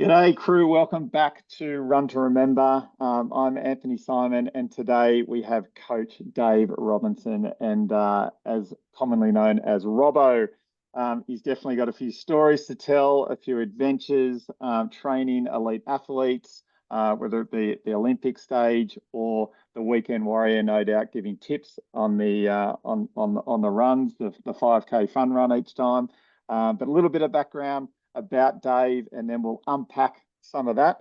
G'day, crew. Welcome back to Run to Remember. I'm Anthony Simon, and today we have Coach Dave Robertson, and as commonly known as Robbo. He's definitely got a few stories to tell, a few adventures, training elite athletes, whether it be at the Olympic stage or the weekend warrior, no doubt, giving tips on the on the runs, the 5K fun run each time. But a little bit of background about Dave, and then we'll unpack some of that.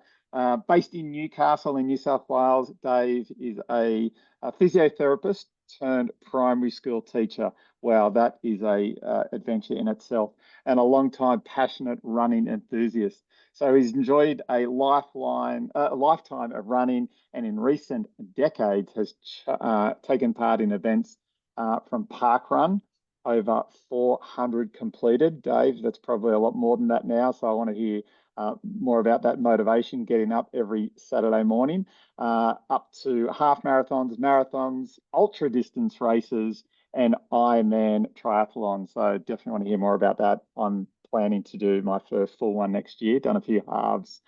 Based in Newcastle in New South Wales, Dave is a physiotherapist turned primary school teacher. Wow, that is a adventure in itself, and a long-time passionate running enthusiast. So he's enjoyed a lifetime of running, and in recent decades has taken part in events from parkrun, over 400 completed. Dave, that's probably a lot more than that now. So I want to hear more about that motivation, getting up every Saturday morning, up to half marathons, ultra distance races, and Ironman triathlon. So definitely want to hear more about that. I'm planning to do my first full one next year, done a few halves.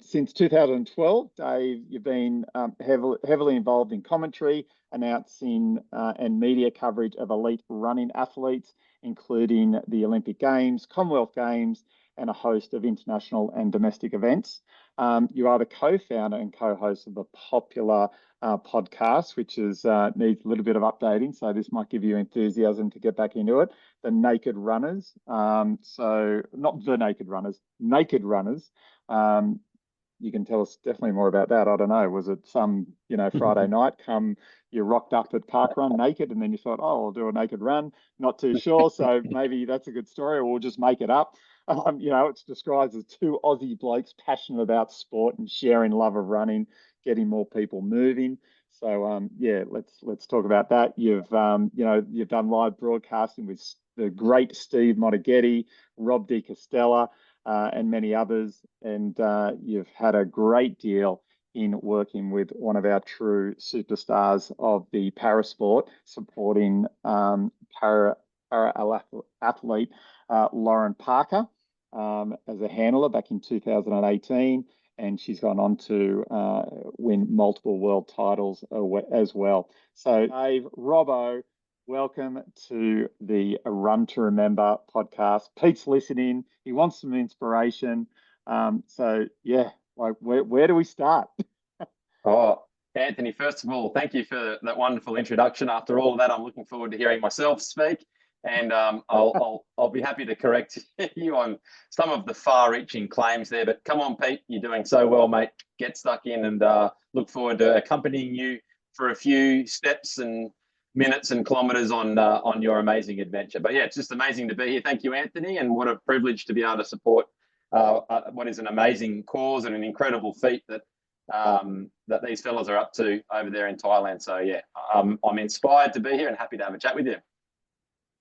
Since 2012, Dave, you've been heavily involved in commentary, announcing and media coverage of elite running athletes, including the Olympic Games, Commonwealth Games, and a host of international and domestic events. You are the co-founder and co-host of a popular podcast, which needs a little bit of updating. So this might give you enthusiasm to get back into it. The Naked Runners. So not the Naked Runners, Naked Runners. You can tell us definitely more about that. I don't know. Was it some, Friday night you rocked up at parkrun naked and then you thought, oh, I'll do a naked run? Not too sure. So maybe that's a good story, or we'll just make it up. It's described as two Aussie blokes passionate about sport and sharing love of running, getting more people moving. So let's talk about that. You've done live broadcasting with the great Steve Moneghetti, Rob Di Castella, and many others. And you've had a great deal in working with one of our true superstars of the Parasport, supporting para-athlete Lauren Parker as a handler back in 2018. And she's gone on to win multiple world titles as well. So, Dave, Robbo, welcome to the Run to Remember podcast. Pete's listening. He wants some inspiration. Where do we start? Oh, Anthony, first of all, thank you for that wonderful introduction. After all of that, I'm looking forward to hearing myself speak, and I'll be happy to correct you on some of the far-reaching claims there. But come on, Pete, you're doing so well, mate. Get stuck in, and look forward to accompanying you for a few steps and minutes and kilometers on your amazing adventure. But yeah, it's just amazing to be here. Thank you, Anthony, and what a privilege to be able to support what is an amazing cause and an incredible feat that these fellas are up to over there in Thailand. So yeah, I'm inspired to be here and happy to have a chat with you.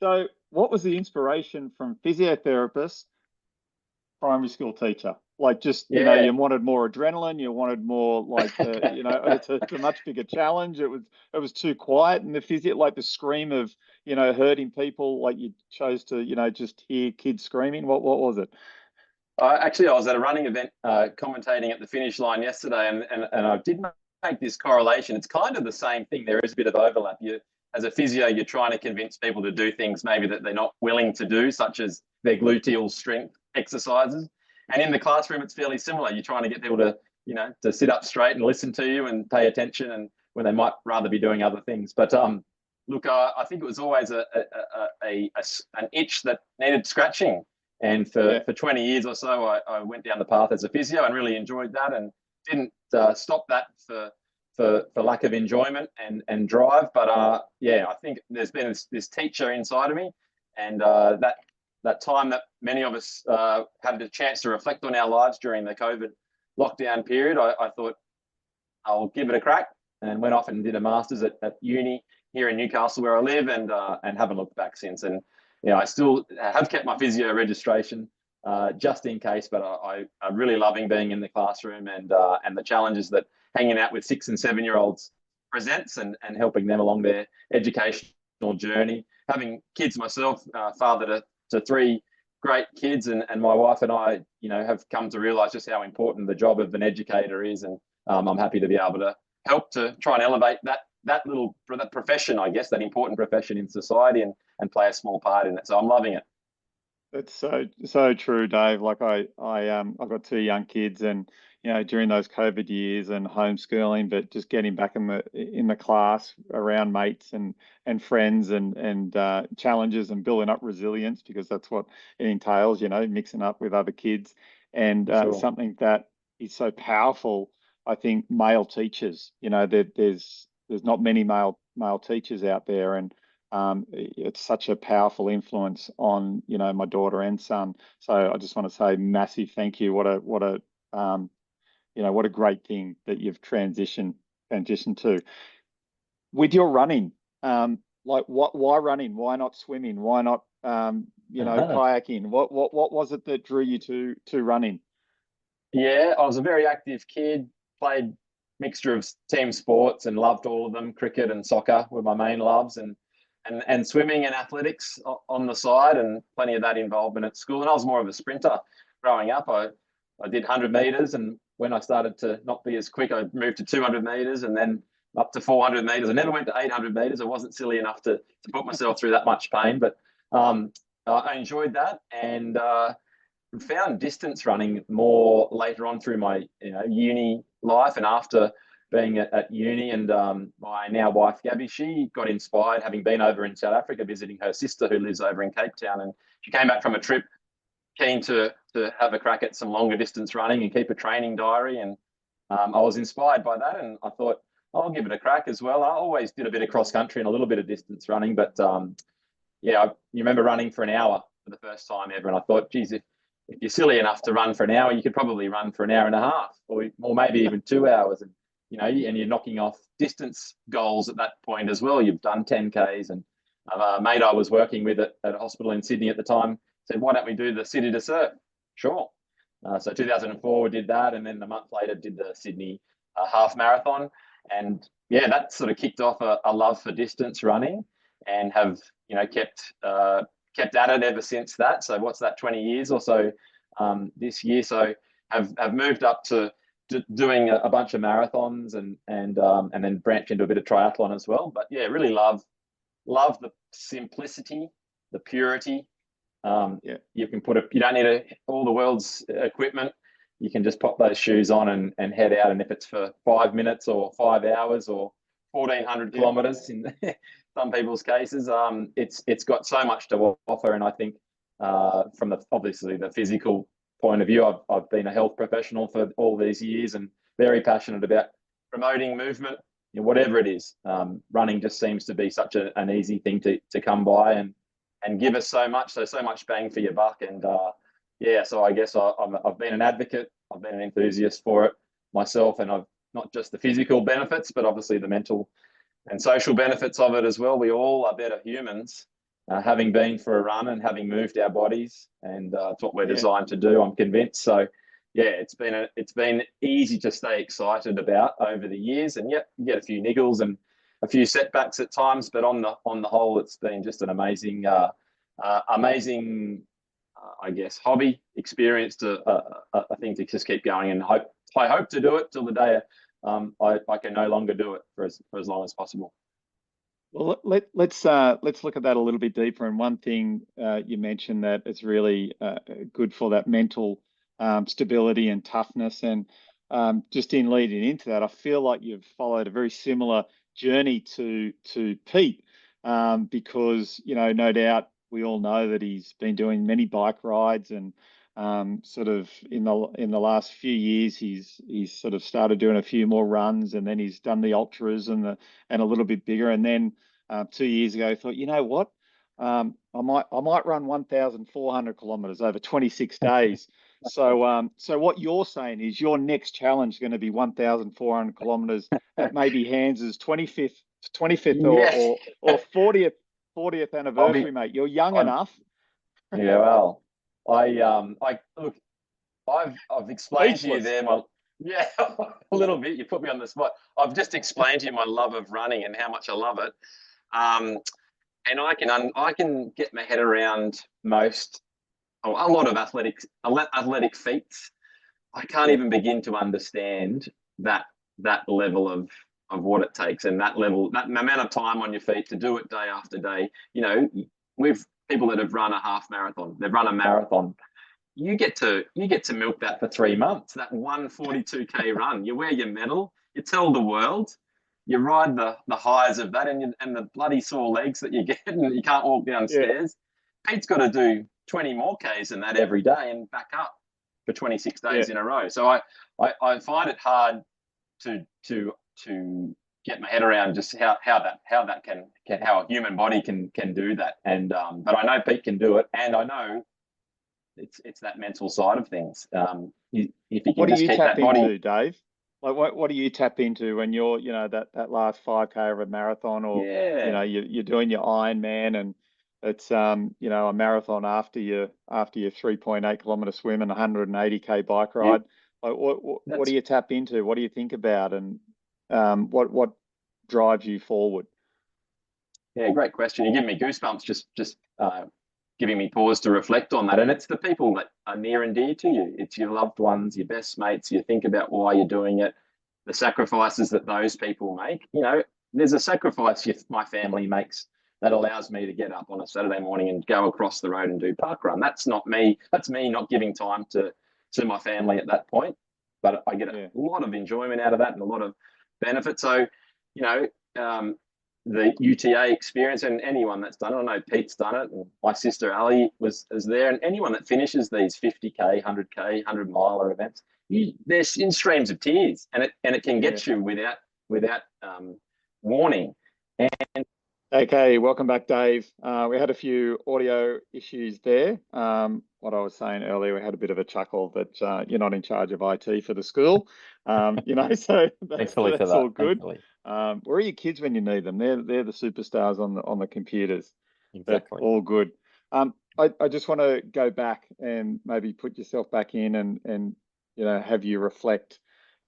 So what was the inspiration from physiotherapist, primary school teacher? Like, just, you wanted more adrenaline, you wanted more, like, it's a much bigger challenge. It was too quiet, and the physio, like the scream of, hurting people, like you chose to, just hear kids screaming. What was it? I was at a running event commentating at the finish line yesterday, and I did make this correlation. It's kind of the same thing. There is a bit of overlap. As a physio, you're trying to convince people to do things maybe that they're not willing to do, such as their gluteal strength exercises. And in the classroom, it's fairly similar. You're trying to get people to sit up straight and listen to you and pay attention, and when they might rather be doing other things. But look, I think it was always an itch that needed scratching. And for 20 years or so, I went down the path as a physio and really enjoyed that, and didn't stop that for lack of enjoyment and drive. But I think there's been this teacher inside of me, and that time that many of us had the chance to reflect on our lives during the COVID lockdown period, I thought I'll give it a crack, and went off and did a master's at uni here in Newcastle where I live, and haven't looked back since. And I still have kept my physio registration just in case, but I'm really loving being in the classroom and the challenges that hanging out with 6 and 7 year olds presents, and helping them along their educational journey. Having kids myself, father to 3 great kids, and my wife and I, have come to realise just how important the job of an educator is, and I'm happy to be able to help to try and elevate that profession, I guess, that important profession in society, and play a small part in it. So I'm loving it. That's so true, Dave. Like I've got two young kids, and during those COVID years and homeschooling, but just getting back in the class around mates and friends and challenges and building up resilience, because that's what it entails. Mixing up with other kids, and Sure. something that is so powerful. I think male teachers. There's not many male teachers out there, and it's such a powerful influence on my daughter and son. So I just want to say massive thank you. What a great thing that you've transitioned to with your running. Why running? Why not swimming? Why not kayaking? What was it that drew you to running? Yeah, I was a very active kid, played mixture of team sports and loved all of them. Cricket and soccer were my main loves, and swimming and athletics on the side, and plenty of that involvement at school. And I was more of a sprinter growing up. I did 100 meters, and when I started to not be as quick, I moved to 200 meters, and then up to 400 meters. I never went to 800 meters. I wasn't silly enough to put myself through that much pain, but I enjoyed that, and found distance running more later on through my uni life, and after being at uni. And my now wife Gabby, she got inspired, having been over in South Africa visiting her sister who lives over in Cape Town, and she came back from a trip keen to have a crack at some longer distance running and keep a training diary. And I was inspired by that, and I thought I'll give it a crack as well. I always did a bit of cross country and a little bit of distance running, but you remember running for an hour for the first time ever, and I thought, geez, if you're silly enough to run for an hour, you could probably run for an hour and a half, or maybe even 2 hours. And and you're knocking off distance goals at that point as well. You've done 10Ks, and a mate I was working with at a hospital in Sydney at the time said, why don't we do the City to Surf? Sure. So 2004 we did that, and then a month later did the Sydney half marathon. And yeah, that sort of kicked off a love for distance running, and have kept at it ever since that. So what's that, 20 years or so this year. So have moved up to doing a bunch of marathons, and then branch into a bit of triathlon as well. But yeah, really love the simplicity, the purity. You can you don't need all the world's equipment. You can just pop those shoes on and head out. And if it's for 5 minutes or 5 hours or 1,400 kilometers in some people's cases, it's got so much to offer. And I think from obviously the physical point of view, I've been a health professional for all these years, and very passionate about promoting movement, whatever it is. Running just seems to be such an easy thing to come by, and give us so much bang for your buck. And so I guess I've been an advocate, I've been an enthusiast for it myself, and I've not just the physical benefits, but obviously the mental and social benefits of it as well. We all are better humans, having been for a run and having moved our bodies, and it's what we're designed to do, I'm convinced. So yeah, it's been easy to stay excited about over the years, and you get a few niggles and a few setbacks at times, but on the whole, it's been just an amazing I guess hobby experience, a thing to just keep going, and I hope to do it till the day I can no longer do it for as long as possible. Well, let's look at that a little bit deeper. And one thing you mentioned that is really good for that mental stability and toughness. And just in leading into that, I feel like you've followed a very similar journey to Pete, because no doubt we all know that he's been doing many bike rides, and sort of in the last few years he's sort of started doing a few more runs, and then he's done the ultras and a little bit bigger. And then 2 years ago, he thought, you know what, I might run 1,400 kilometers over 26 days. So what you're saying is your next challenge is going to be 1,400 kilometers at maybe Hans's 25th or 40th anniversary, mate. You're young enough. Yeah, well, I look, I've explained to you there a little bit. You put me on the spot. I've just explained to you my love of running and how much I love it. And I can get my head around most a lot of athletic feats. I can't even begin to understand that level of what it takes, and that amount of time on your feet to do it day after day. You know, with people that have run a half marathon, they've run a marathon. You get to milk that for 3 months. That 142K run, you wear your medal, you tell the world, you ride the highs of that, and the bloody sore legs that you get, and you can't walk downstairs. Pete's got to do 20 more Ks than that every day and back up for 26 days in a row. So I find it hard to get my head around just how a human body can do that. And but I know Pete can do it, and I know it's that mental side of things. If you can what do just you keep tap that body, into, Dave? Like what do you tap into when you're, you know, that last 5K of a marathon, or you know, you're doing your Ironman, and it's you know, a marathon after your 3.8 kilometer swim and 180K bike ride. Like what do you tap into? What do you think about, and what drives you forward? Yeah, great question. You give me goosebumps just giving me pause to reflect on that. And it's the people that are near and dear to you. It's your loved ones, your best mates. You think about why you're doing it, the sacrifices that those people make. You know, there's a sacrifice my family makes that allows me to get up on a Saturday morning and go across the road and do parkrun. That's not me. That's me not giving time to my family at that point. But I get a lot of enjoyment out of that and a lot of benefit. So, you know, the UTA experience, and anyone that's done it, I know Pete's done it, and my sister Ali was there, and anyone that finishes these 50K, 100K, 100-miler events, they're in streams of tears, and it can get you without warning. And Okay, welcome back, Dave. We had a few audio issues there. What I was saying earlier, we had a bit of a chuckle that you're not in charge of IT for the school. You know, so that's all good. Where are your kids when you need them? They're the superstars on the computers. Exactly. But all good. I just want to go back and maybe put yourself back in and you know, have you reflect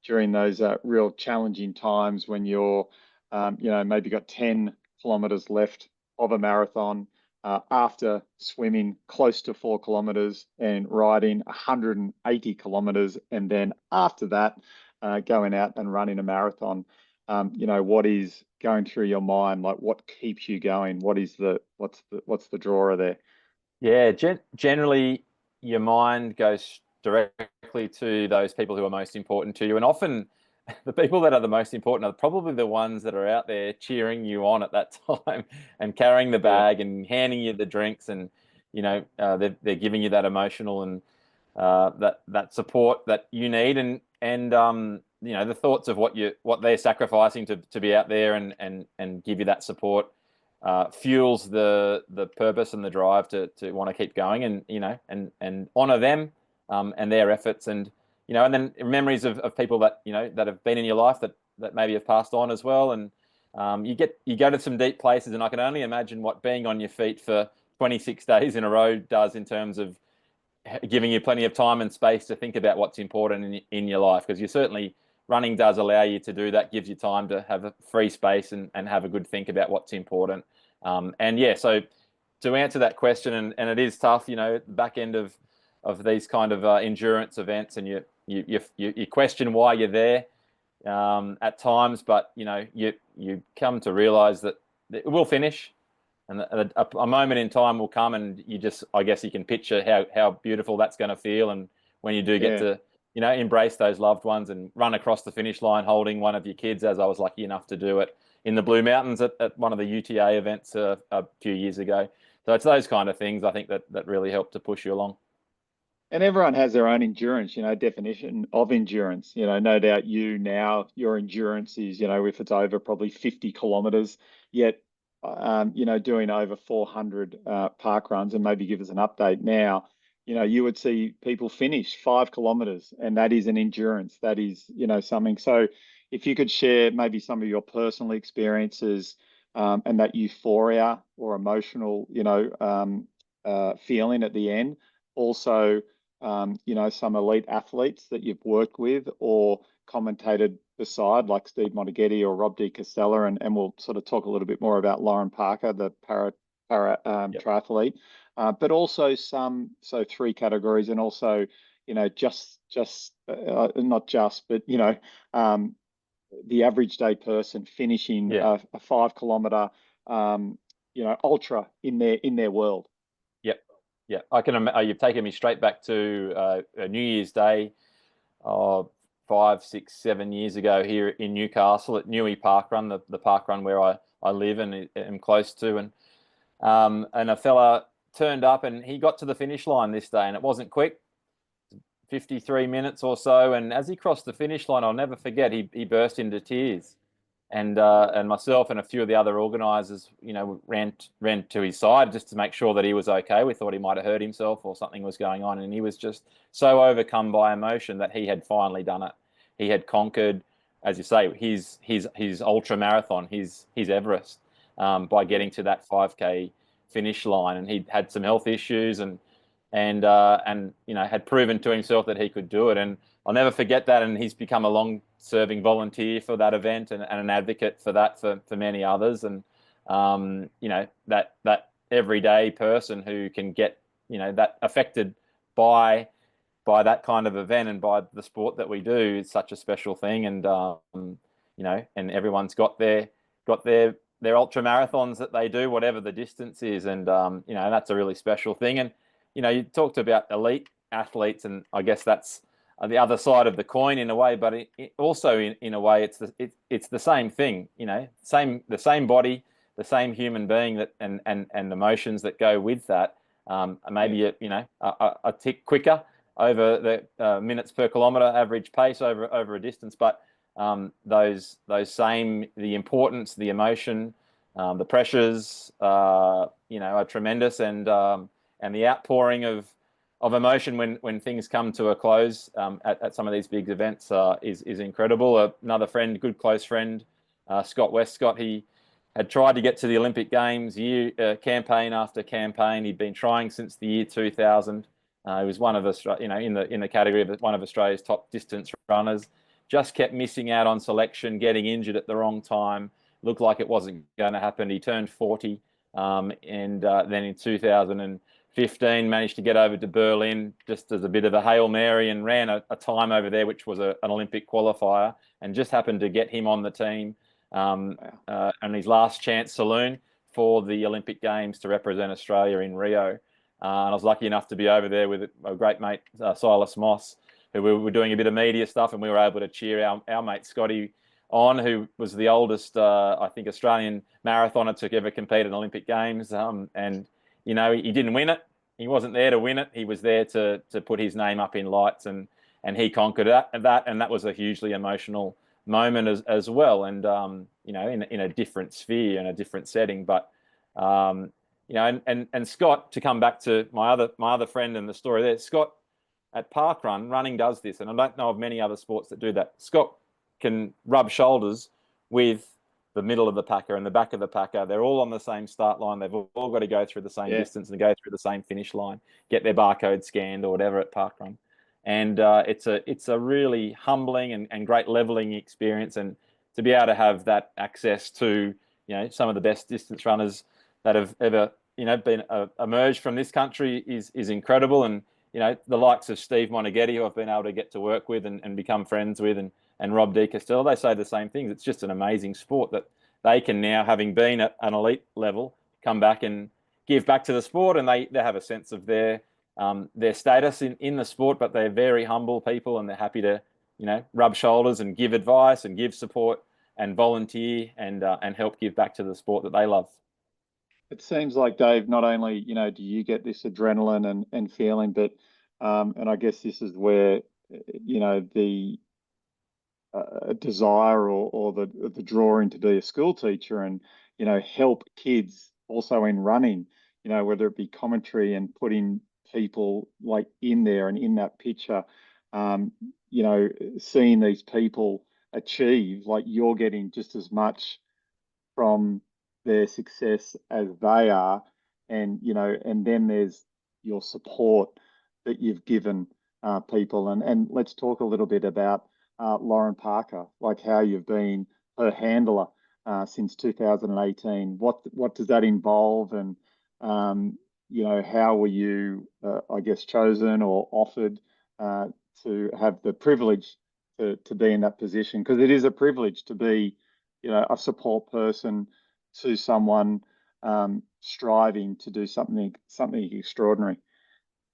during those real challenging times when you're you know, maybe got 10 kilometers left of a marathon, after swimming close to 4 kilometers and riding 180 kilometers, and then after that going out and running a marathon. You know, what is going through your mind? Like, what keeps you going? What's the drawer there? Yeah, generally your mind goes directly to those people who are most important to you, and often the people that are the most important are probably the ones that are out there cheering you on at that time and carrying the bag and handing you the drinks, and you know, they're giving you that emotional and that support that you need, and you know, the thoughts of what they're sacrificing to be out there and give you that support fuels the purpose and the drive to want to keep going, and you know, and honor them and their efforts, and you know, and then memories of people that, you know, that have been in your life that maybe have passed on as well, and you go to some deep places, and I can only imagine what being on your feet for 26 days in a row does in terms of giving you plenty of time and space to think about what's important in your life, because you certainly, running does allow you to do that, gives you time to have a free space and have a good think about what's important. And yeah, so to answer that question, and it is tough, you know, the back end of these kind of endurance events, and you question why you're there at times, but you know, you come to realize that it will finish, and a moment in time will come, and I guess you can picture how beautiful that's going to feel, and when you do get to, you know, embrace those loved ones and run across the finish line holding one of your kids, as I was lucky enough to do it in the Blue Mountains at one of the UTA events a few years ago. So it's those kind of things, I think, that really help to push you along. And everyone has their own endurance, you know, definition of endurance. You know, no doubt your endurance is, you know, if it's over probably 50 kilometers, yet, you know, doing over 400 park runs, and maybe give us an update now, you know, you would see people finish 5 kilometers, and that is an endurance. That is, you know, something. So if you could share maybe some of your personal experiences and that euphoria or emotional, you know, feeling at the end. Also, you know, some elite athletes that you've worked with or commentated beside, like Steve Moneghetti or Rob D. Castella, and we'll sort of talk a little bit more about Lauren Parker, the triathlete. but also three categories, and also, not just, but, the average day person finishing a 5 kilometer, ultra in their world. Yep. Yeah. You've taken me straight back to New Year's Day, 5, 6, 7 years ago here in Newcastle at Newey Park Run, the park run where I live and am close to, and a fella turned up and he got to the finish line this day, and it wasn't quick, 53 minutes or so. And as he crossed the finish line, I'll never forget, he burst into tears. And myself and a few of the other organisers, ran to his side just to make sure that he was okay. We thought he might have hurt himself or something was going on, and he was just so overcome by emotion that he had finally done it. He had conquered, as you say, his ultra marathon, his Everest, by getting to that 5K finish line. And he'd had some health issues and had proven to himself that he could do it. And I'll never forget that. And he's become a long-serving volunteer for that event and an advocate for that for many others. And that everyday person who can get that affected by that kind of event and by the sport that we do is such a special thing. And and everyone's got their ultra marathons that they do, whatever the distance is, and that's a really special thing. And you talked about elite athletes, and I guess that's the other side of the coin in a way, but it also in a way it's the same thing. The same body, the same human being that and emotions that go with that. Maybe a tick quicker over the minutes per kilometre average pace over a distance, but those same, the importance, the emotion, the pressures, are tremendous, and the outpouring of emotion when things come to a close at some of these big events is incredible. Another friend, good close friend, Scott Westcott, he had tried to get to the Olympic Games campaign after campaign. He'd been trying since the year 2000. He was one of in the category of one of Australia's top distance runners. Just kept missing out on selection, getting injured at the wrong time. Looked like it wasn't going to happen. He turned 40, and then in 2015 managed to get over to Berlin just as a bit of a Hail Mary and ran a time over there, which was an Olympic qualifier, and just happened to get him on the team and his last chance saloon for the Olympic Games to represent Australia in Rio. And I was lucky enough to be over there with a great mate, Silas Moss, who we were doing a bit of media stuff, and we were able to cheer our mate Scotty on, who was the oldest, I think, Australian marathoner to ever compete in Olympic Games. And he didn't win it. He wasn't there to win it. He was there to put his name up in lights, and he conquered that, and that was a hugely emotional moment as well. And in a different sphere, in a different setting, but. And Scott, to come back to my other friend and the story there, Scott at parkrun, running does this, and I don't know of many other sports that do that. Scott can rub shoulders with the middle of the packer and the back of the packer. They're all on the same start line. They've all got to go through the same distance and go through the same finish line, get their barcode scanned or whatever at parkrun. And it's a really humbling and great leveling experience, and to be able to have that access to some of the best distance runners that have ever been emerged from this country is incredible. And the likes of Steve Moneghetti, who I've been able to get to work with and become friends with, and Rob D. Castella, they say the same things. It's just an amazing sport that they can now, having been at an elite level, come back and give back to the sport, and they have a sense of their status in the sport, but they're very humble people, and they're happy to rub shoulders and give advice and give support and volunteer and help give back to the sport that they love. It seems like, Dave, not only, do you get this adrenaline and feeling, but, and I guess this is where, the desire or the drawing to be a school teacher and, help kids also in running, whether it be commentary and putting people like in there and in that picture, seeing these people achieve, like you're getting just as much from their success as they are, and and then there's your support that you've given people, and let's talk a little bit about Lauren Parker, like how you've been her handler since 2018. What does that involve, and how were you, I guess, chosen or offered to have the privilege to be in that position? Because it is a privilege to be, a support person to someone striving to do something extraordinary.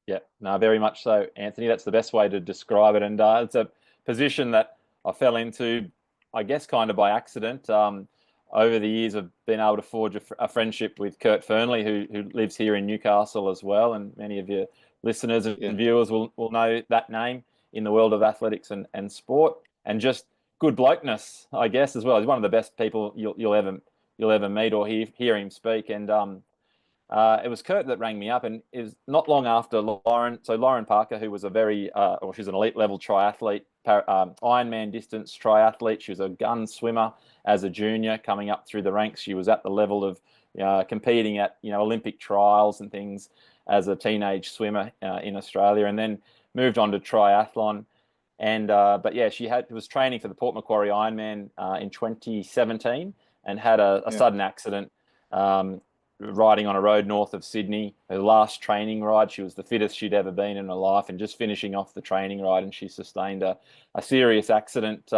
Yeah, no, very much so, Anthony. That's the best way to describe it. And it's a position that I fell into, I guess, kind of by accident. Over the years, I've been able to forge a friendship with Kurt Fernley, who lives here in Newcastle as well. And many of your listeners and viewers will know that name in the world of athletics and sport. And just good blokeness, I guess, as well. He's one of the best people you'll ever meet or hear him speak. And it was Kurt that rang me up, and it was not long after Lauren. So Lauren Parker, who was a very, she's an elite level triathlete, Ironman distance triathlete. She was a gun swimmer as a junior, coming up through the ranks. She was at the level of competing at Olympic trials and things as a teenage swimmer in Australia, and then moved on to triathlon. And but yeah, she was training for the Port Macquarie Ironman in 2017, and had a sudden accident. Riding on a road north of Sydney, her last training ride. She was the fittest she'd ever been in her life, and just finishing off the training ride, and she sustained a serious accident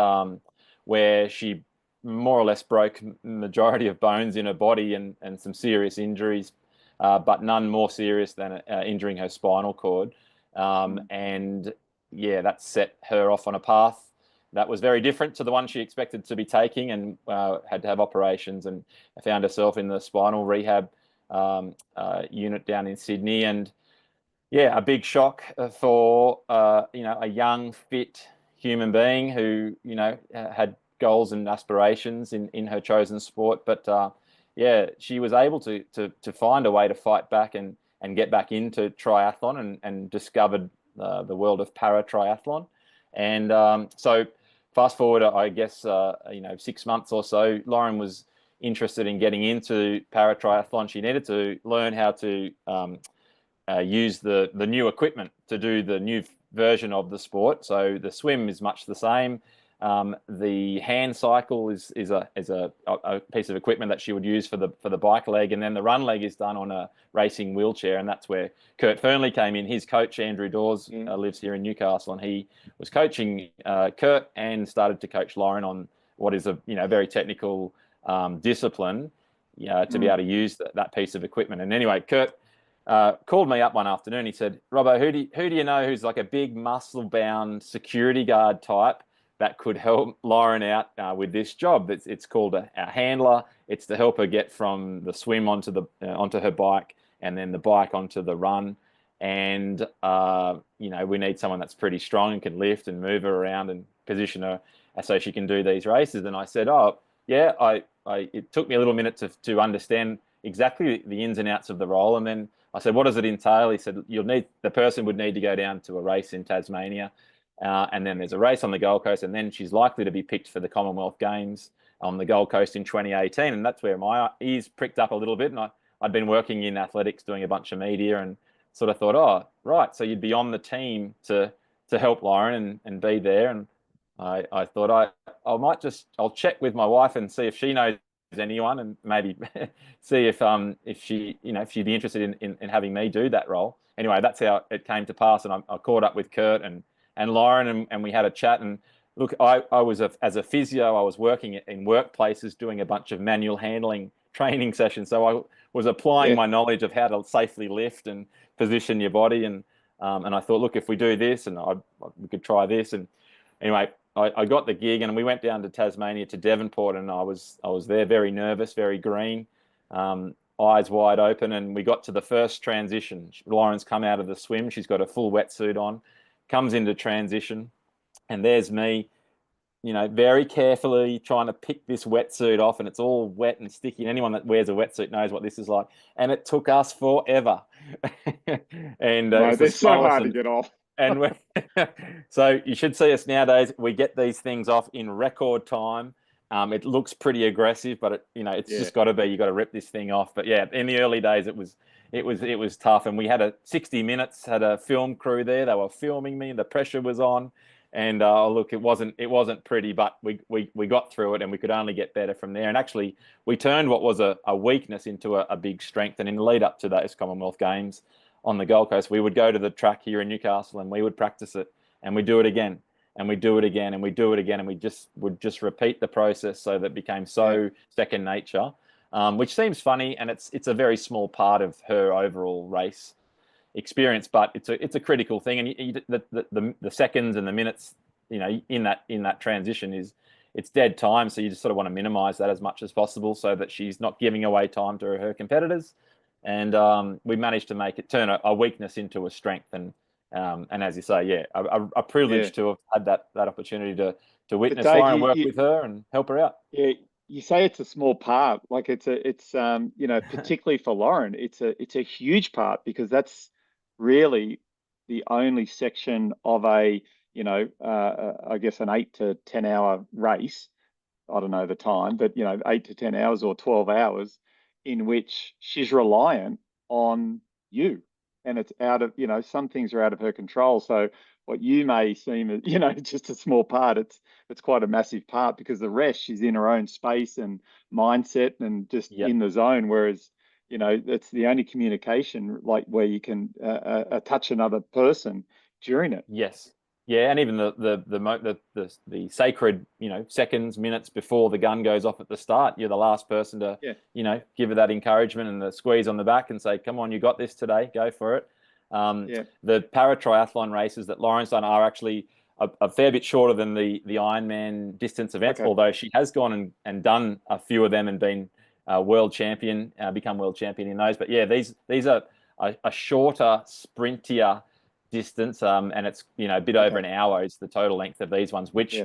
where she more or less broke majority of bones in her body and some serious injuries, but none more serious than injuring her spinal cord. And yeah, that set her off on a path that was very different to the one she expected to be taking, and had to have operations, and found herself in the spinal rehab unit down in Sydney. And yeah, a big shock for a young, fit human being who had goals and aspirations in her chosen sport. But yeah, she was able to find a way to fight back and get back into triathlon, and discovered the world of paratriathlon. And so fast forward, I guess, 6 months or so, Lauren was interested in getting into paratriathlon. She needed to learn how to use the new equipment to do the new version of the sport. So the swim is much the same. The hand cycle is a piece of equipment that she would use for the bike leg, and then the run leg is done on a racing wheelchair, and that's where Kurt Fernley came in. His coach Andrew Dawes lives here in Newcastle, and he was coaching Kurt and started to coach Lauren on what is a very technical discipline to be able to use that piece of equipment. And anyway, Kurt called me up one afternoon. He said, "Robbo, who do you know who's like a big muscle-bound security guard type that could help Lauren out with this job? It's called a handler. It's to help her get from the swim onto her bike, and then the bike onto the run. And we need someone that's pretty strong and can lift and move her around and position her so she can do these races." And I said, "Oh yeah." It took me a little minute to understand exactly the ins and outs of the role, and then I said, "What does it entail?" He said, the person would need to go down to a race in Tasmania. And then there's a race on the Gold Coast, and then she's likely to be picked for the Commonwealth Games on the Gold Coast in 2018. And that's where my ears pricked up a little bit. And I'd been working in athletics, doing a bunch of media, and sort of thought, oh, right, so you'd be on the team to help Lauren and be there. And I thought I'll check with my wife and see if she knows anyone, and maybe see if she'd be interested in having me do that role. Anyway, that's how it came to pass. And I caught up with Kurt and Lauren, and we had a chat. And look, I was as a physio, I was working in workplaces doing a bunch of manual handling training sessions. So I was applying my knowledge of how to safely lift and position your body. And I thought, look, if we do this, and we could try this. And anyway, I got the gig, and we went down to Tasmania, to Devonport, and I was there very nervous, very green, eyes wide open. And we got to the first transition. Lauren's come out of the swim. She's got a full wetsuit on, comes into transition, and there's me, very carefully trying to pick this wetsuit off, and it's all wet and sticky. And anyone that wears a wetsuit knows what this is like. And it took us forever. And they're so hard to get off. And so you should see us nowadays. We get these things off in record time. It looks pretty aggressive, but it's just got to be. You got to rip this thing off. But yeah, in the early days, it was tough. And we had 60 minutes. Had a film crew there. They were filming me. The pressure was on, And look, it wasn't pretty, but we got through it, and we could only get better from there. And actually, we turned what was a weakness into a big strength. And in the lead up to those Commonwealth Games on the Gold Coast, we would go to the track here in Newcastle, and we would practice it, and we do it again, and we do it again, and we do it again, and we would just repeat the process so that it became so second nature, which seems funny, and it's a very small part of her overall race experience, but it's a critical thing. And the seconds and the minutes, in that transition it's dead time. So you just sort of want to minimize that as much as possible so that she's not giving away time to her competitors. And we managed to make it turn a weakness into a strength. And as you say, a privilege to have had that opportunity to witness Dave, Lauren, work with her and help her out. Yeah, you say it's a small part, like it's particularly for Lauren, it's a huge part, because that's really the only section of I guess an 8 to 10 hour race. I don't know the time, but 8 to 10 hours or 12 hours in which she's reliant on you. And it's out of, some things are out of her control. So what you may seem as, just a small part, it's quite a massive part, because the rest, she's in her own space and mindset and just in the zone. Whereas, that's the only communication, like where you can touch another person during it. Yes. Yeah, and even the sacred, seconds, minutes before the gun goes off at the start, you're the last person to, give her that encouragement and the squeeze on the back and say, "Come on, you got this today. Go for it." The paratriathlon races that Lauren's done are actually a fair bit shorter than the Ironman distance events, although she has gone and done a few of them and been world champion, become world champion in those. But yeah, these are a shorter, sprintier distance, and it's a bit over an hour is the total length of these ones, which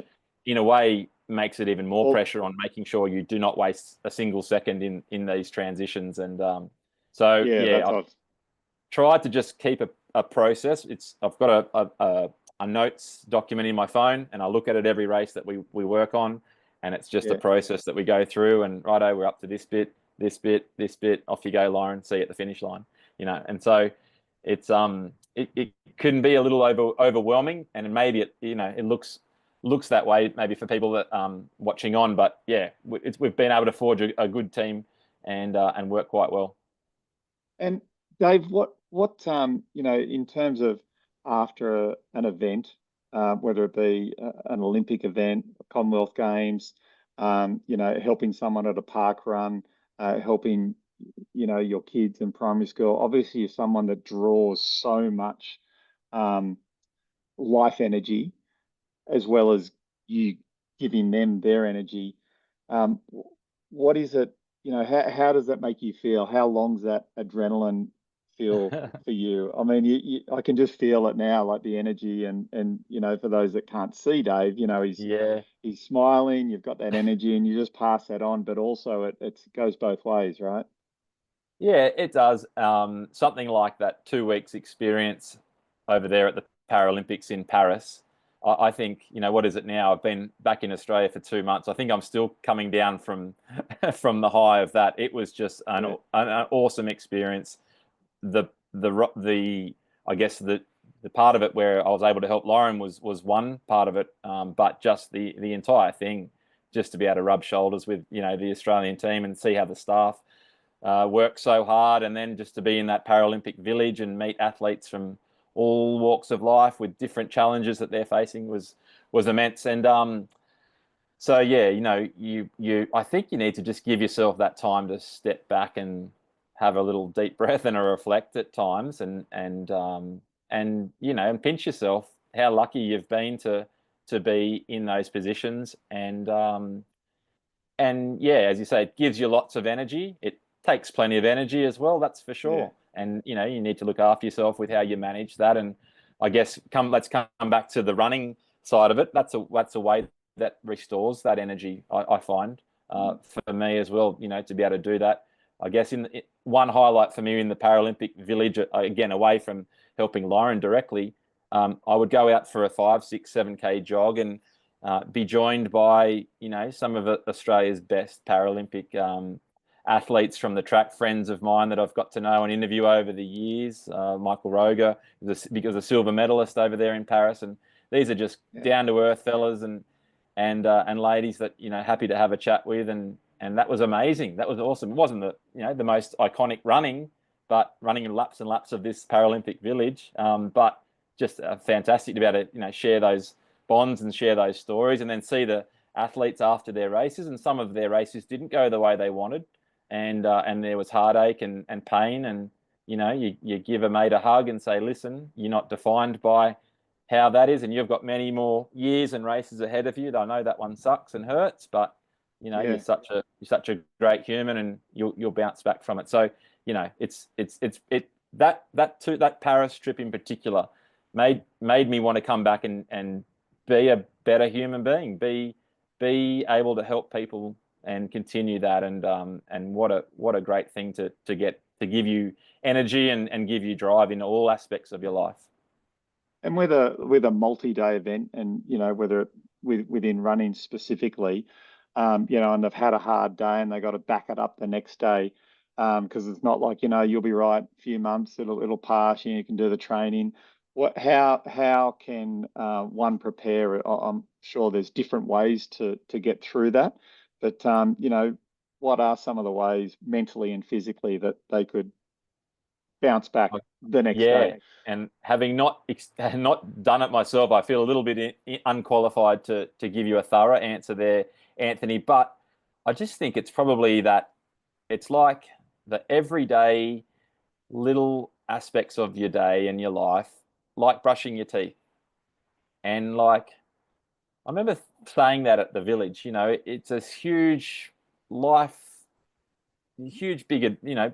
in a way makes it even more pressure on making sure you do not waste a single second in these transitions. And I've tried to just keep a process. I've got a notes document in my phone, and I look at it every race that we work on, and it's just a process that we go through, and righto, we're up to this bit, off you go, Lauren, see you at the finish line, and so it's it can be a little overwhelming, and maybe it looks that way maybe for people that watching on, but we've been able to forge a good team and work quite well. And Dave, what in terms of after an event, whether it be an Olympic event, Commonwealth Games, helping someone at a park run, helping your kids in primary school, obviously you're someone that draws so much life energy, as well as you giving them their energy. What is it, how does that make you feel? How long's that adrenaline feel for you? I mean, I can just feel it now, like the energy, and for those that can't see Dave, he's smiling, you've got that energy, and you just pass that on, but also it goes both ways, right? Yeah, it does. Something like that 2 weeks experience over there at the Paralympics in Paris. I think, what is it now? I've been back in Australia for 2 months. I think I'm still coming down from from the high of that. It was just an awesome experience. The I guess the part of it where I was able to help Lauren was one part of it, but just the entire thing, just to be able to rub shoulders with the Australian team and see how the staff work so hard, and then just to be in that Paralympic village and meet athletes from all walks of life with different challenges that they're facing was immense. And so I think you need to just give yourself that time to step back and have a little deep breath and a reflect at times, and pinch yourself how lucky you've been to be in those positions. And as you say, it gives you lots of energy. It takes plenty of energy as well, that's for sure. And you need to look after yourself with how you manage that. And I guess let's come back to the running side of it. That's a way that restores that energy, I find, for me as well. To be able to do that. I guess one highlight for me in the Paralympic village, again away from helping Lauren directly, I would go out for a 5, 6, 7K jog and be joined by some of Australia's best Paralympic athletes from the track, friends of mine that I've got to know and interview over the years. Michael Roger, because a silver medalist over there in Paris, and These are just down to earth fellas and ladies that, you know, happy to have a chat with, and that was amazing. That was awesome. It wasn't the, you know, the most iconic running, but running in laps and laps of this Paralympic village. But just fantastic to be able to, you know, share those bonds and share those stories, and then see the athletes after their races, and some of their races didn't go the way they wanted, and there was heartache and pain, and you know, you give a mate a hug and say, listen, you're not defined by how that is, and you've got many more years and races ahead of you. I know that one sucks and hurts, but you know, you're such a great human, and you'll bounce back from it. So, you know, that Paris trip in particular made me want to come back and be a better human being, be able to help people and continue that, and what a great thing to give you energy and give you drive in all aspects of your life. And with a multi-day event, and you know, whether within running specifically, you know, and they've had a hard day and they got to back it up the next day, because it's not like, you know, you'll be right, a few months, it'll pass, you can do the training. How can one prepare? I'm sure there's different ways to get through that, but you know, what are some of the ways mentally and physically that they could bounce back the next day? And having not done it myself, I feel a little bit unqualified to give you a thorough answer there, Anthony. But I just think it's probably that it's like the everyday little aspects of your day and your life, like brushing your teeth. And like, I remember saying that at the village, you know, it's a huge big, you know,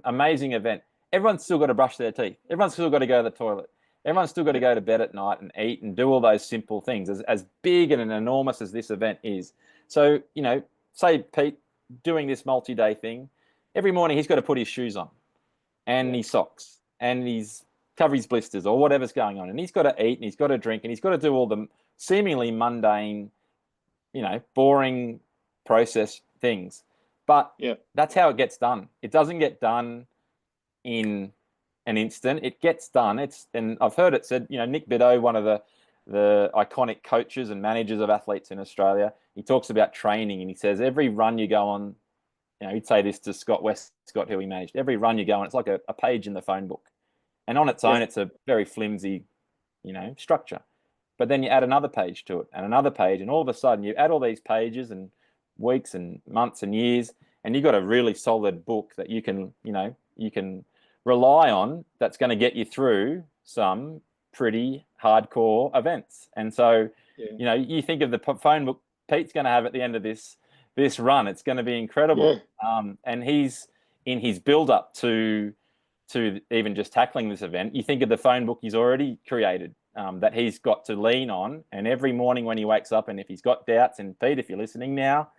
amazing event. Everyone's still got to brush their teeth. Everyone's still got to go to the toilet. Everyone's still got to go to bed at night and eat and do all those simple things, as big and enormous as this event is. So, you know, say Pete doing this multi-day thing, every morning he's got to put his shoes on and his socks and he's cover his blisters or whatever's going on. And he's got to eat and he's got to drink and he's got to do all the seemingly mundane, you know, boring process things. But that's how it gets done. It doesn't get done in an instant. It gets done. And I've heard it said, you know, Nick Bideau, one of the iconic coaches and managers of athletes in Australia, he talks about training, and he says every run you go on, you know, he'd say this to Scott Westcott, who he managed, every run you go on, it's like a page in the phone book. And on its own, it's a very flimsy, you know, structure. But then you add another page to it and another page, and all of a sudden you add all these pages and weeks and months and years, and you've got a really solid book that you can rely on, that's going to get you through some pretty hardcore events. And so, you know, you think of the phone book Pete's going to have at the end of this run, it's going to be incredible. And he's in his build up to even just tackling this event. You think of the phone book he's already created, that he's got to lean on. And every morning when he wakes up, and if he's got doubts, and Pete, if you're listening now,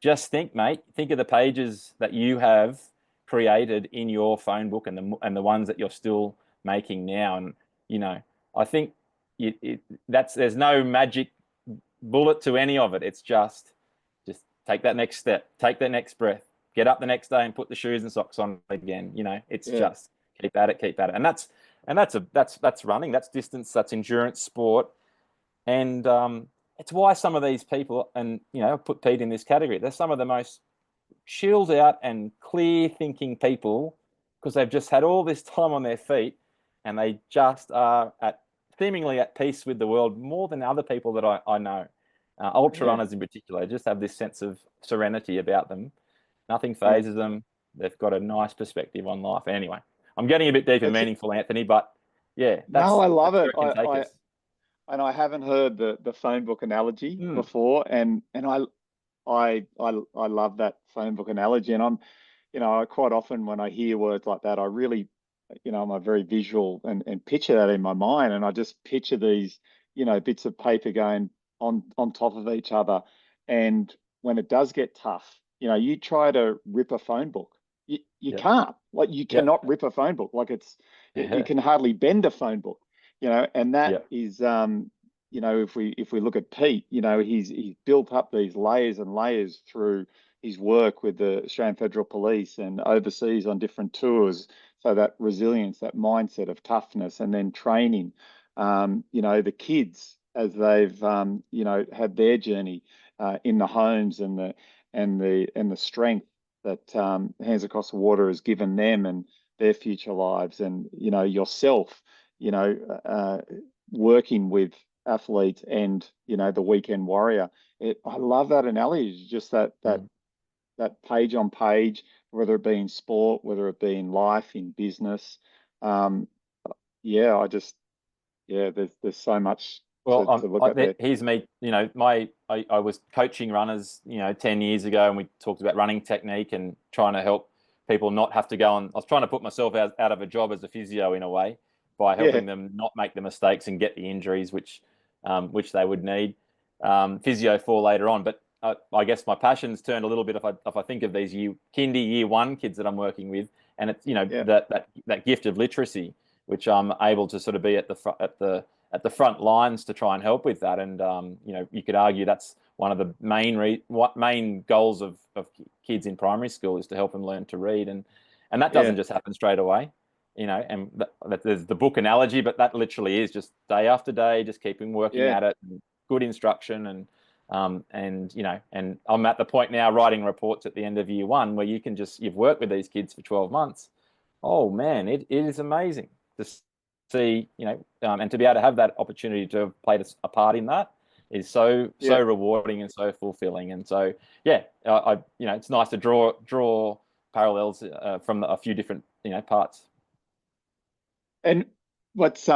just think, mate, think of the pages that you have created in your phone book and the ones that you're still making now. And, you know, I think there's no magic bullet to any of it. It's just take that next step, take that next breath, get up the next day and put the shoes and socks on again. You know, it's just keep at it. And that's running, that's distance, that's endurance sport. And it's why some of these people, and, you know, put Pete in this category, they're some of the most chilled out and clear thinking people, because they've just had all this time on their feet, and they just are seemingly at peace with the world more than other people that I know. Ultra runners in particular just have this sense of serenity about them. Nothing phases them. They've got a nice perspective on life. Anyway, I'm getting a bit deep and meaningful, Anthony, but I love it. I haven't heard the phone book analogy before, and I love that phone book analogy. And I'm, you know, quite often when I hear words like that, I really, you know, I'm a very visual and picture that in my mind, and I just picture these, you know, bits of paper going on top of each other. And when it does get tough, you know, you try to rip a phone book, you can't. Like, you cannot rip a phone book. Like, you can hardly bend a phone book, you know. And that is you know, if we look at Pete, you know, he's built up these layers and layers through his work with the Australian Federal Police and overseas on different tours. So that resilience, that mindset of toughness, and then training, you know, the kids as they've, you know, had their journey in the homes, and the strength that Hands Across the Water has given them and their future lives, and you know, yourself, you know, working with athletes and you know, the weekend warrior. I love that analogy. Just that page on page, whether it be in sport, whether it be in life, in business. Um, yeah, there's so much Well, to look at there. here's me. You know, I was coaching runners, you know, 10 years ago, and we talked about running technique and trying to help people not have to go on. I was trying to put myself out of a job as a physio in a way by Yeah, helping them not make the mistakes and get the injuries which they would need physio for later on. But I guess my passion's turned a little bit if I think of these year one kids that I'm working with, and it's, you know, yeah, that gift of literacy, which I'm able to sort of be at the front lines to try and help with that. And you know, you could argue that's one of the main goals of kids in primary school, is to help them learn to read, and that doesn't yeah, just happen straight away, you know. And there's the book analogy, but that literally is just day after day, just keeping working yeah, at it, and good instruction, and you know, and I'm at the point now writing reports at the end of year one where you've worked with these kids for 12 months. Oh man, it is amazing to see, you know, and to be able to have that opportunity to have played a part in that is so yeah. rewarding and so fulfilling. And so, yeah, you know, it's nice to draw parallels from a few different, you know, parts. And what's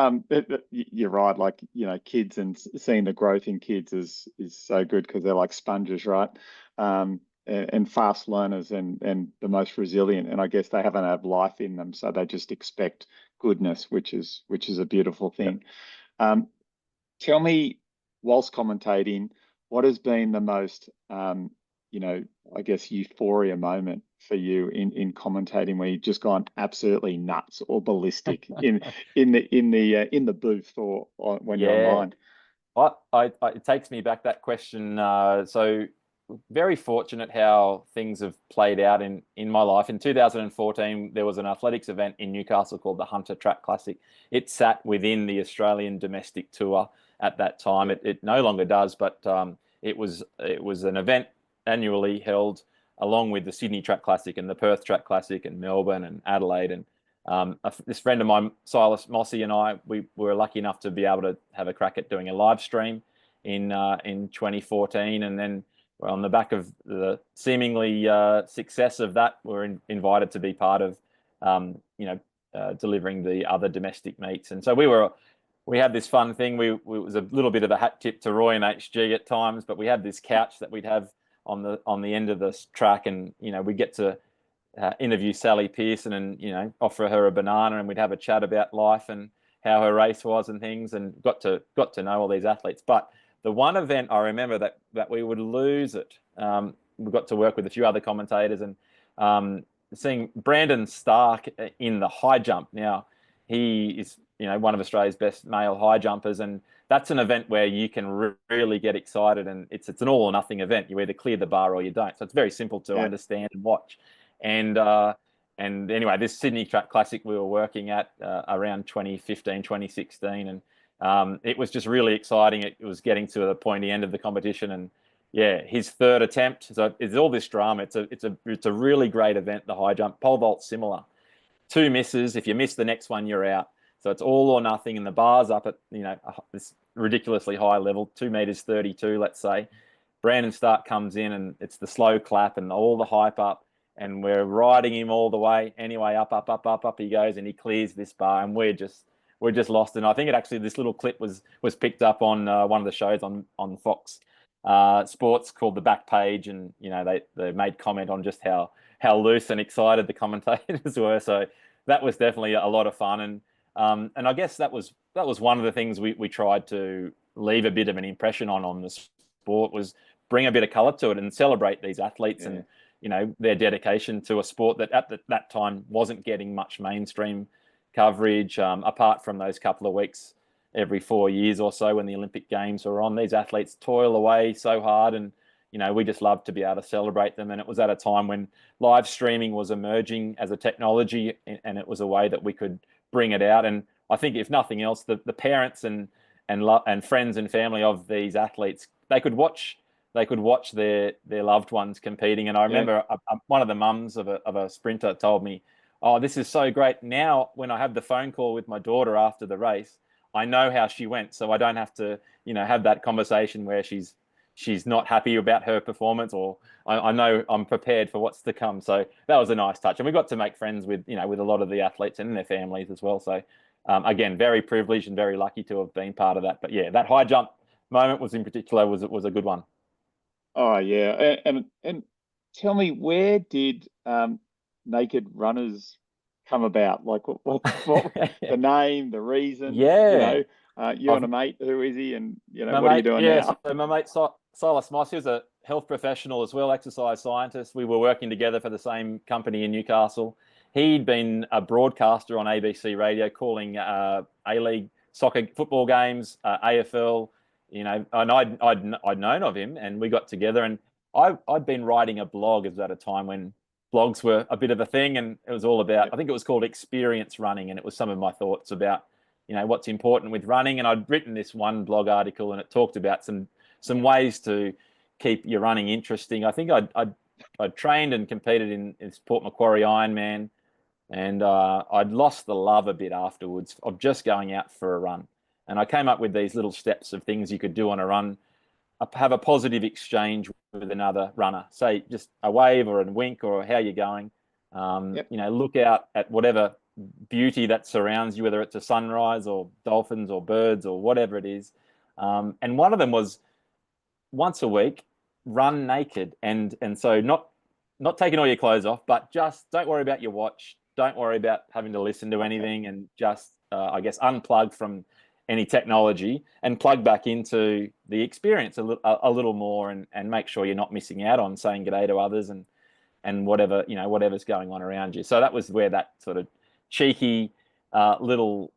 you're right, like you know, kids and seeing the growth in kids is so good because they're like sponges, right? And fast learners, and the most resilient. And I guess they haven't had life in them, so they just expect goodness, which is a beautiful Yeah. thing. Um, Tell me, whilst commentating, what has been the most, you know, I guess euphoria moment for you in commentating, where you've just gone absolutely nuts or ballistic in the booth, or when you're Yeah. online? It takes me back, that question. So very fortunate how things have played out in my life. In 2014, there was an athletics event in Newcastle called the Hunter Track Classic. It sat within the Australian domestic tour at that time. It no longer does, but it was an event annually held along with the Sydney Track Classic and the Perth Track Classic and Melbourne and Adelaide. And this friend of mine, Silas Mossy, and I, we were lucky enough to be able to have a crack at doing a live stream in 2014, and then on the back of the seemingly success of that, we're invited to be part of, you know, delivering the other domestic meets. And so we had this fun thing. It was a little bit of a hat tip to Roy and HG at times, but we had this couch that we'd have on the end of the track, and you know, we get to interview Sally Pearson and, you know, offer her a banana, and we'd have a chat about life and how her race was and things, and got to know all these athletes. But the one event I remember that we would lose it. We got to work with a few other commentators, and seeing Brandon Stark in the high jump. Now, he is, you know, one of Australia's best male high jumpers, and that's an event where you can really get excited, and it's an all or nothing event. You either clear the bar or you don't. So it's very simple to Yeah, understand and watch. And anyway, this Sydney Track Classic we were working at around 2015, 2016, and it was just really exciting. It was getting to the pointy end of the competition, and yeah, his third attempt. So it's all this drama. It's a really great event. The high jump, pole vault similar. Two misses. If you miss the next one, you're out. So it's all or nothing, and the bar's up at, you know, this ridiculously high level, 2 meters 32, let's say. Brandon Stark comes in, and it's the slow clap and all the hype up, and we're riding him all the way. Anyway, up he goes, and he clears this bar, and we're just lost. And I think this little clip was picked up on one of the shows on Fox Sports called The Back Page, and you know, they made comment on just how loose and excited the commentators were. So that was definitely a lot of fun, and I guess that was one of the things we tried to leave a bit of an impression on the sport, was bring a bit of colour to it and celebrate these athletes, and you know, their dedication to a sport that at that time wasn't getting much mainstream coverage, apart from those couple of weeks every 4 years or so when the Olympic Games were on. These athletes toil away so hard, and you know, we just love to be able to celebrate them. And it was at a time when live streaming was emerging as a technology, and it was a way that we could bring it out. And I think if nothing else, the parents and friends and family of these athletes, they could watch their loved ones competing. And I remember one of the mums of a sprinter told me, "Oh, this is so great. Now when I have the phone call with my daughter after the race, I know how she went, so I don't have to, have that conversation where she's not happy about her performance, or I know I'm prepared for what's to come." So that was a nice touch. And we got to make friends with a lot of the athletes and their families as well. So again, very privileged and very lucky to have been part of that. But yeah, that high jump moment was a good one. Oh yeah, and tell me, where did Naked Runners come about? Like, what the name, the reason? Yeah. You and a mate, who is he, and My what are you mate, doing yeah, now? so my mate Silas Moss, he was a health professional as well, exercise scientist. We were working together for the same company in Newcastle. He'd been a broadcaster on ABC radio calling A-League soccer football games, AFL, and I'd known of him, and we got together. And I'd been writing a blog at a time when blogs were a bit of a thing, and it was all about, I think it was called Experience Running, and it was some of my thoughts about what's important with running. And I'd written this one blog article, and it talked about some ways to keep your running interesting. I think I'd trained and competed in Port Macquarie Ironman, and I'd lost the love a bit afterwards of just going out for a run. And I came up with these little steps of things you could do on a run. Have a positive exchange with another runner, say just a wave or a wink or how you're going. Look out at whatever beauty that surrounds you, whether it's a sunrise or dolphins or birds or whatever it is. And one of them was once a week, run naked. And so not taking all your clothes off, but just don't worry about your watch. Don't worry about having to listen to anything, and just, I guess, unplug from any technology and plug back into the experience a little more, and make sure you're not missing out on saying g'day to others and whatever's going on around you. So that was where that sort of cheeky little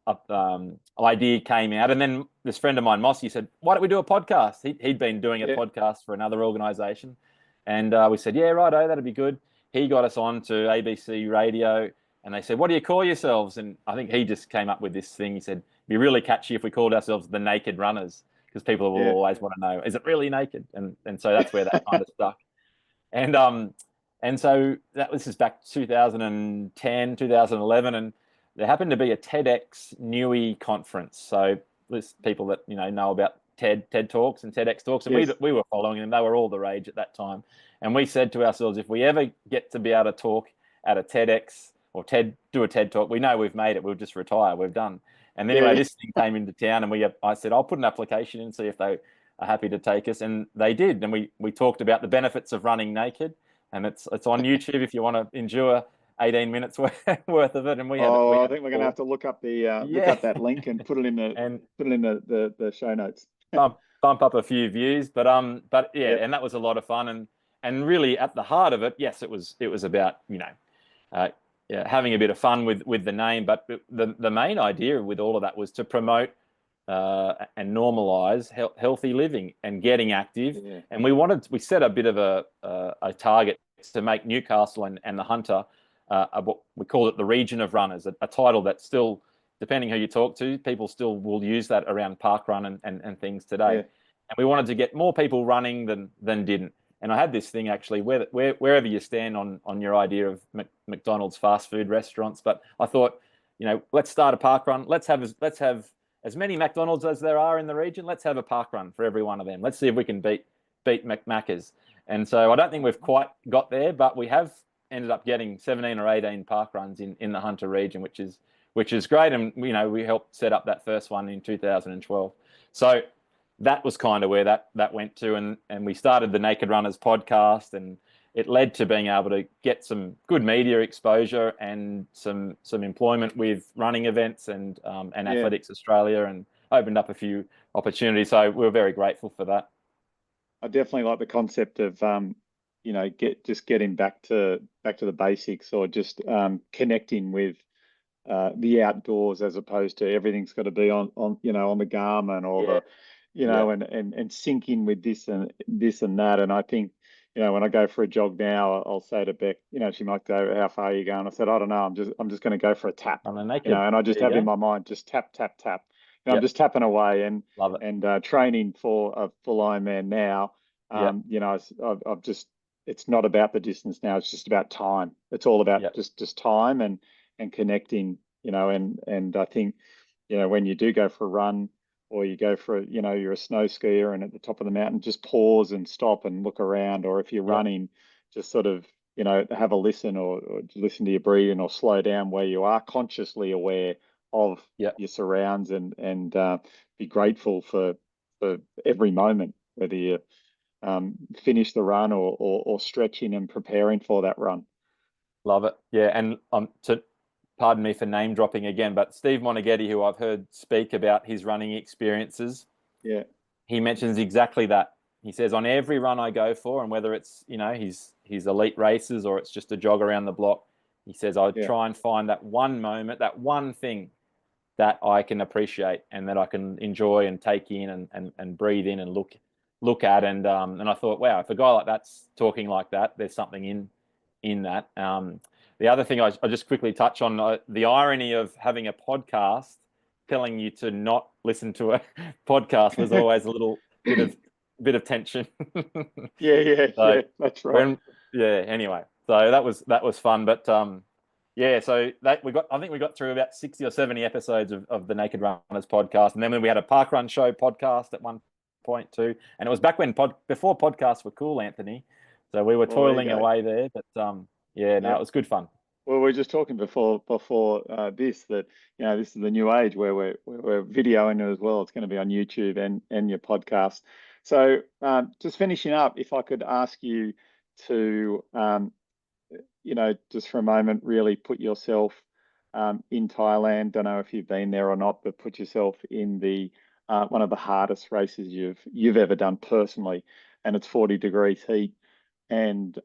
idea came out. And then this friend of mine, Mossy, said, "Why don't we do a podcast?" He'd been doing a podcast for another organisation, and we said, "Yeah, righto, that'd be good." He got us on to ABC Radio, and they said, "What do you call yourselves?" And I think he just came up with this thing. He said, "It'd be really catchy if we called ourselves the Naked Runners, because people will always want to know, is it really naked?" And so that's where that kind of stuck. And so this is back 2010, 2011, and there happened to be a TEDx Newey conference. So there's people that know about TED Talks and TEDx Talks, and we were following them. They were all the rage at that time. And we said to ourselves, if we ever get to be able to talk at a TEDx or do a TED Talk, we know we've made it. We'll just retire. We're done. And anyway, this thing came into town, and I said, I'll put an application in, see if they are happy to take us. And they did. And we talked about the benefits of running naked. And it's on YouTube if you want to endure 18 minutes worth of it. And I think we're going to have to look up look up that link and put it in the show notes. bump up a few views, but yeah, and that was a lot of fun. And really at the heart of it, yes, it was about having a bit of fun with the name, but the main idea with all of that was to promote and normalize healthy living and getting active. Yeah. And we set a bit of a target to make Newcastle and the Hunter what we call it the region of runners, a title that still, depending who you talk to, people still will use that around parkrun and things today. Yeah. And we wanted to get more people running than didn't. And I had this thing actually, wherever you stand on your idea of McDonald's fast food restaurants, but I thought, let's start a parkrun. Let's have as many McDonald's as there are in the region. Let's have a parkrun for every one of them. Let's see if we can beat Macca's. And so I don't think we've quite got there, but we have ended up getting 17 or 18 parkruns in the Hunter region, which is great. And we helped set up that first one in 2012. So that was kind of where that went to, and we started the Naked Runners podcast, and it led to being able to get some good media exposure and some employment with running events and Athletics Australia, and opened up a few opportunities. So we're very grateful for that. I definitely like the concept of getting back to the basics, or just connecting with the outdoors, as opposed to everything's got to be on the Garmin or you know, and sink in with this and that. And I think, you know, when I go for a jog now, I'll say to Beck, you know, she might go, "How far are you going?" I said, "I don't know. I'm just going to go for a tap." On a naked. You know, and I just There you have in go. my mind, just tap, tap, tap. You know, I'm Yep. just tapping away and Love it. and training for a full Ironman now. Yep. You know, I've just, it's not about the distance now. It's just about time. It's all about Yep. just time and connecting. You know, and I think, you know, when you do go for a run or you go for, you know, you're a snow skier and at the top of the mountain, just pause and stop and look around. Or if you're Yep. running, just sort of, you know, have a listen or listen to your breathing or slow down where you are consciously aware of Yep. your surrounds and be grateful for every moment, whether you finish the run or stretching and preparing for that run. Love it. Yeah. And pardon me for name dropping again, but Steve Moneghetti, who I've heard speak about his running experiences, Yeah. he mentions exactly that. He says on every run I go for, and whether it's, you know, his elite races or it's just a jog around the block, he says I Yeah. try and find that one moment, that one thing that I can appreciate and that I can enjoy and take in and breathe in and look at. And I thought, wow, if a guy like that's talking like that, there's something in that. The other thing I just quickly touch on, the irony of having a podcast telling you to not listen to a podcast was always a little bit of tension. Yeah, So that's right. anyway, so that was fun. But yeah, so that I think we got through about 60 or 70 episodes of the Naked Runners podcast. And then we had a Park Run Show podcast at one point too. And it was back when before podcasts were cool, Anthony. So we were Well, there you toiling go. away there. But yeah, no, Yeah. it was good fun. Well, we were just talking before this that, you know, this is the new age where we're videoing it as well. It's going to be on YouTube and your podcast. So just finishing up, if I could ask you to you know, just for a moment, really put yourself in Thailand. Don't know if you've been there or not, but put yourself in the one of the hardest races you've ever done personally, and it's 40 degrees heat. And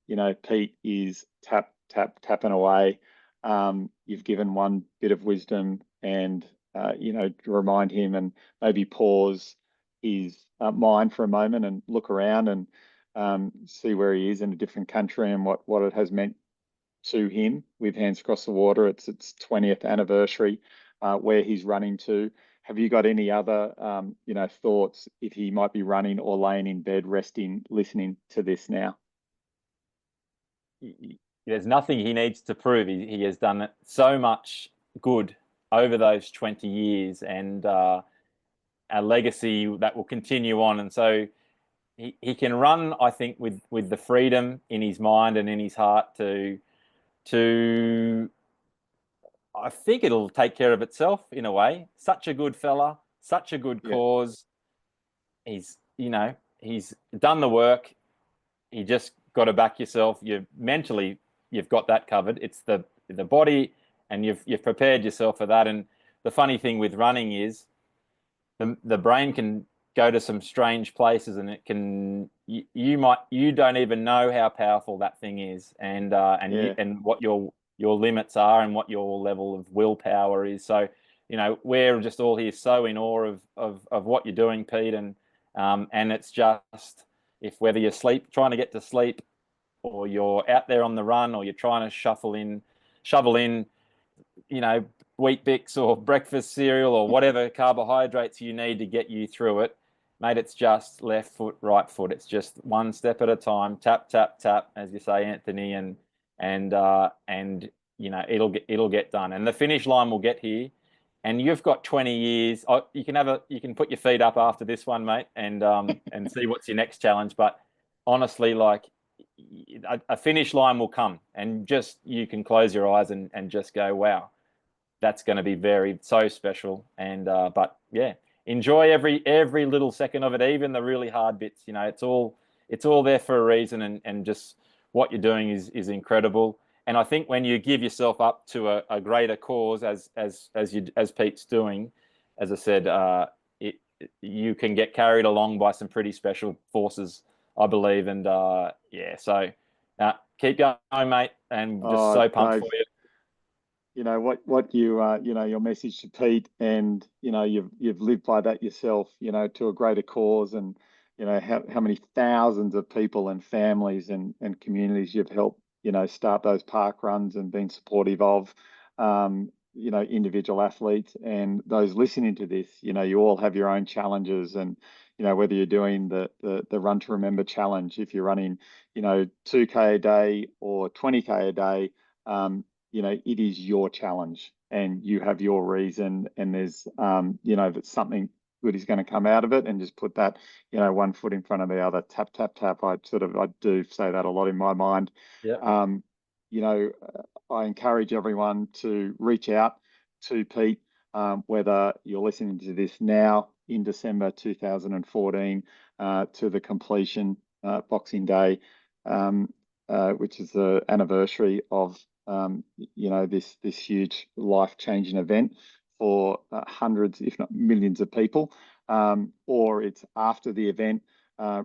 you know, Pete is tapping away. You've given one bit of wisdom, and you know, remind him and maybe pause his mind for a moment and look around and see where he is in a different country and what it has meant to him with Hands Across the Water. It's 20th anniversary, where he's running to. Have you got any other you know, thoughts if he might be running or laying in bed, resting, listening to this now? There's nothing he needs to prove. He has done so much good over those 20 years and a legacy that will continue on. And so he can run, I think, with the freedom in his mind and in his heart to I think it'll take care of itself in a way. Such a good fella, such a good Yeah, cause. He's, you know, he's done the work. You just got to back yourself. You've got that covered. It's the body, and you've prepared yourself for that. And the funny thing with running is the brain can go to some strange places, and it can you don't even know how powerful that thing is, and yeah, and what your limits are and what your level of willpower is. So, you know, we're just all here so in awe of what you're doing, Pete, and it's just, if whether you're trying to get to sleep, or you're out there on the run, or you're trying to shovel in, you know, wheat bix or breakfast cereal or whatever carbohydrates you need to get you through it, mate, it's just left foot, right foot. It's just one step at a time, tap, tap, tap, as you say, Anthony, and you know, it'll get done. And the finish line will get here. And you've got 20 years. You can put your feet up after this one, mate, and see what's your next challenge. But honestly, like, a finish line will come, and just you can close your eyes and just go, wow, that's going to be so special. And but yeah, enjoy every little second of it, even the really hard bits. You know, it's all there for a reason, and just what you're doing is incredible. And I think when you give yourself up to a greater cause, as Pete's doing, as I said, you can get carried along by some pretty special forces, I believe. And yeah, so keep going, mate, and just oh so pumped Dave, for you. what your message to Pete, and you've lived by that yourself, to a greater cause, and how many thousands of people and families and communities you've helped start those park runs and been supportive of individual athletes and those listening to this. You all have your own challenges, and whether you're doing the Run to Remember challenge, if you're running 2K a day or 20K a day, it is your challenge and you have your reason, and there's that something good is going to come out of it, and just put that one foot in front of the other. Tap tap tap. I do say that a lot in my mind. Yeah. I encourage everyone to reach out to Pete, whether you're listening to this now in December 2014 to the completion Boxing Day, which is the anniversary of this huge life-changing event for hundreds, if not millions of people, or it's after the event.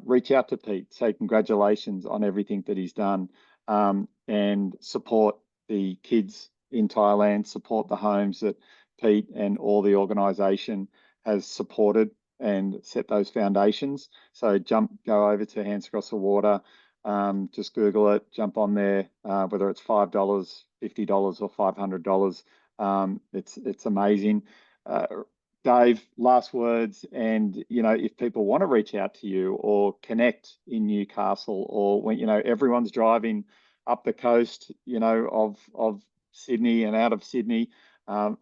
Reach out to Pete, say congratulations on everything that he's done, and support the kids in Thailand, support the homes that Pete and all the organisation has supported and set those foundations. So go over to Hands Across the Water, just Google it, jump on there, whether it's $5, $50 or $500. It's amazing. Dave, last words, and if people want to reach out to you or connect in Newcastle, or when everyone's driving up the coast, of Sydney and out of Sydney, I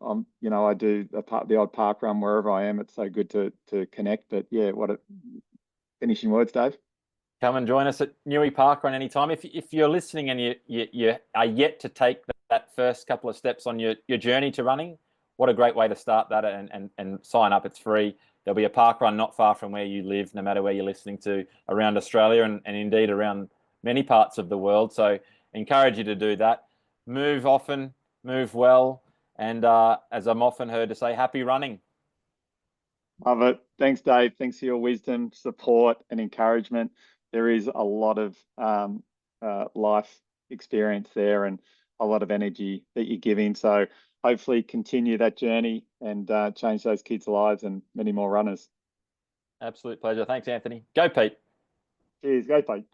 do the odd park run wherever I am. It's so good to connect. But yeah, finishing words, Dave. Come and join us at Newey Park Run anytime. If you're listening and you are yet to take that first couple of steps on your journey to running, what a great way to start that, and sign up. It's free. There'll be a park run not far from where you live, no matter where you're listening to, around Australia and indeed around many parts of the world. So encourage you to do that. Move often, move well, and as I'm often heard to say, happy running. Love it. Thanks, Dave. Thanks for your wisdom, support, and encouragement. There is a lot of life experience there and a lot of energy that you're giving. So hopefully continue that journey and change those kids' lives and many more runners. Absolute pleasure. Thanks, Anthony. Go, Pete. Cheers. Go, Pete.